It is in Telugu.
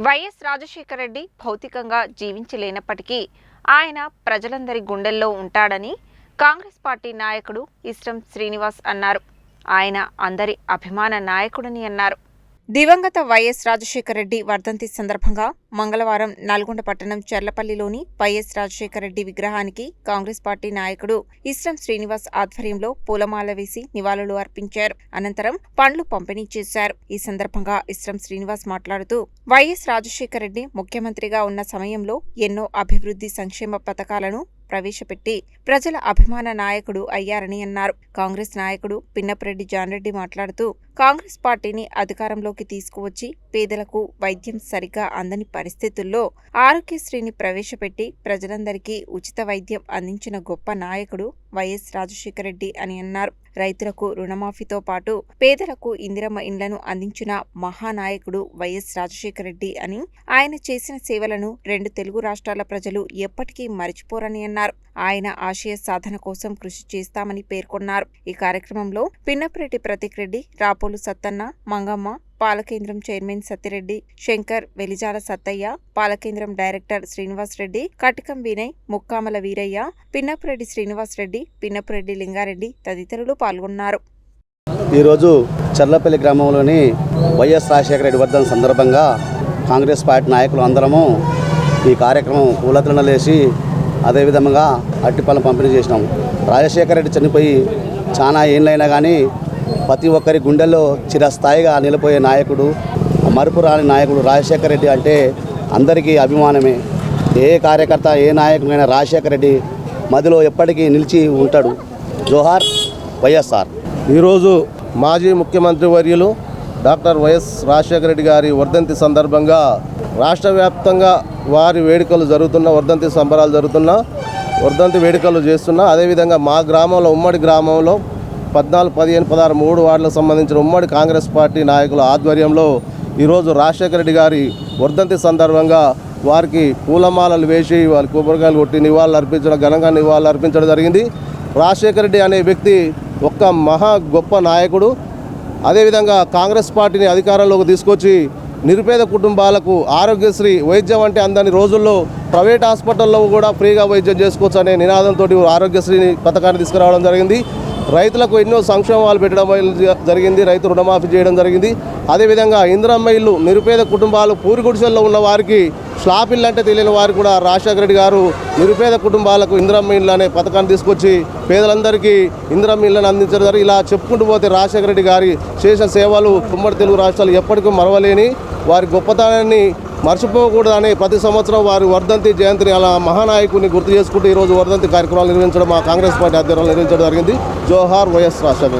వైఎస్ రాజశేఖర రెడ్డి భౌతికంగా జీవించలేనప్పటికీ ఆయన ప్రజలందరి గుండెల్లో ఉంటాడని కాంగ్రెస్ పార్టీ నాయకుడు ఇష్టం శ్రీనివాస్ అన్నారు. ఆయన అందరి అభిమాన నాయకుడని అన్నారు. దివంగత వైఎస్ రాజశేఖర రెడ్డి వర్ధంతి సందర్భంగా మంగళవారం నల్గొండ పట్టణం చెర్లపల్లిలోని వైఎస్ రాజశేఖర రెడ్డి విగ్రహానికి కాంగ్రెస్ పార్టీ నాయకుడు ఇష్టం శ్రీనివాస్ ఆధ్వర్యంలో పూలమాల వేసి నివాళులు అర్పించారు. అనంతరం పండ్లు పంపిణీ చేశారు. ఈ సందర్భంగా ఇష్టం శ్రీనివాస్ మాట్లాడుతూ వైఎస్ రాజశేఖర రెడ్డి ముఖ్యమంత్రిగా ఉన్న సమయంలో ఎన్నో అభివృద్ధి సంక్షేమ పథకాలను ప్రవేశపెట్టి ప్రజల అభిమాన నాయకుడు అయ్యారని అన్నారు. కాంగ్రెస్ నాయకుడు పిన్నపరెడ్డి జాన్రెడ్డి మాట్లాడుతూ కాంగ్రెస్ పార్టీని అధికారంలోకి తీసుకువచ్చి పేదలకు వైద్యం సరిగా అందని పరిస్థితుల్లో ఆరోగ్యశ్రీని ప్రవేశపెట్టి ప్రజలందరికీ ఉచిత వైద్యం అందించిన గొప్ప నాయకుడు వైఎస్ రాజశేఖర రెడ్డి అని అన్నారు. రైతులకు రుణమాఫీతో పాటు పేదలకు ఇందిరమ్మ ఇండ్లను అందించిన మహానాయకుడు వైఎస్ రాజశేఖర రెడ్డి అని, ఆయన చేసిన సేవలను 2 తెలుగు రాష్ట్రాల ప్రజలు ఎప్పటికీ మరిచిపోరని అన్నారు. ఆయన ఆశయ సాధన కోసం కృషి చేస్తామని పేర్కొన్నారు. ఈ కార్యక్రమంలో పిన్నపరెడ్డి ప్రతీక్ రెడ్డి, రాపోలు సత్తన్న, మంగమ్మ, పాలకేంద్రం చైర్మన్ సత్తిరెడ్డి, శంకర్, వెలిజాల సత్తయ్య, పాలకేంద్రం డైరెక్టర్ శ్రీనివాస్ రెడ్డి, కటికం వినయ్, ముక్కామల వీరయ్య, పిన్నపరెడ్డి శ్రీనివాస్ రెడ్డి, పిన్నపరెడ్డి లింగారెడ్డి తదితరులు పాల్గొన్నారు. ఈరోజు చెర్లపల్లి గ్రామంలోని వైఎస్ రాజశేఖర రెడ్డి వర్ధంతి సందర్భంగా కాంగ్రెస్ పార్టీ నాయకులు అందరము ఈ కార్యక్రమం పూలతరణలేసి అదేవిధంగా అరటిపళ్ళం పంపిణీ చేసినాము. రాజశేఖర రెడ్డి చనిపోయి చాలా ఏళ్ళైనా కానీ ప్రతి ఒక్కరి గుండెల్లో చిరస్థాయిగా నిలిపోయే నాయకుడు, మరుపురాని నాయకుడు రాజశేఖర రెడ్డి అంటే అందరికీ అభిమానమే. ఏ కార్యకర్త ఏ నాయకుడైనా రాజశేఖర రెడ్డి మదిలో ఎప్పటికీ నిలిచి ఉంటాడు. జోహార్ వైఎస్ఆర్. ఈరోజు మాజీ ముఖ్యమంత్రి వర్యులు డాక్టర్ వైఎస్ రాజశేఖర రెడ్డి గారి వర్ధంతి సందర్భంగా రాష్ట్ర వ్యాప్తంగా వారి వేడుకలు జరుగుతున్న, వర్ధంతి సంబరాలు జరుగుతున్న, వర్ధంతి వేడుకలు చేస్తున్నా. అదేవిధంగా మా గ్రామంలో, ఉమ్మడి గ్రామంలో 14, 15, 16, 3 వార్డులకు సంబంధించిన ఉమ్మడి కాంగ్రెస్ పార్టీ నాయకుల ఆధ్వర్యంలో ఈరోజు రాజశేఖర రెడ్డి గారి వర్ధంతి సందర్భంగా వారికి పూలమాలలు వేసి వారి కొబ్బరికాయలు కొట్టి నివాళులు అర్పించడం, ఘనంగా నివాళులు అర్పించడం జరిగింది. రాజశేఖర రెడ్డి అనే వ్యక్తి ఒక్క మహా గొప్ప నాయకుడు. అదేవిధంగా కాంగ్రెస్ పార్టీని అధికారంలోకి తీసుకొచ్చి నిరుపేద కుటుంబాలకు ఆరోగ్యశ్రీ వైద్యం అంటే అందని రోజుల్లో ప్రైవేట్ హాస్పిటల్లో కూడా ఫ్రీగా వైద్యం చేసుకోవచ్చు అనే నినాదంతో ఆరోగ్యశ్రీ పథకాన్ని తీసుకురావడం జరిగింది. రైతులకు ఎన్నో సంక్షేమాలు పెట్టడం జరిగింది. రైతు రుణమాఫీ చేయడం జరిగింది. అదేవిధంగా ఇందిరమ్మ ఇల్లు, నిరుపేద కుటుంబాలు, పూరి గుడిసెల్లో ఉన్న వారికి స్లాబ్ ఇల్లు అంటే తెలియని వారు కూడా రాజశేఖర రెడ్డి గారు నిరుపేద కుటుంబాలకు ఇందిరమ్మ ఇల్లు అనే పథకాన్ని తీసుకొచ్చి పేదలందరికీ ఇందిరమ్మ ఇళ్ళని అందించడం జరిగింది. ఇలా చెప్పుకుంటూ పోతే రాజశేఖర రెడ్డి గారి చేసిన సేవలు ఉమ్మడి తెలుగు రాష్ట్రాలు ఎప్పటికీ మరవలేని, వారి గొప్పతనాన్ని మర్చిపోకూడదని ప్రతి సంవత్సరం వారి వర్ధంతి జయంతిని అలా మహానాయకుని గుర్తు చేసుకుంటూ ఈరోజు వర్ధంతి కార్యక్రమాలు నిర్వహించడం మా కాంగ్రెస్ పార్టీ ఆధ్వర్యంలో నిర్వహించడం జరిగింది. జోహార్ వైఎస్ రాజశేఖర.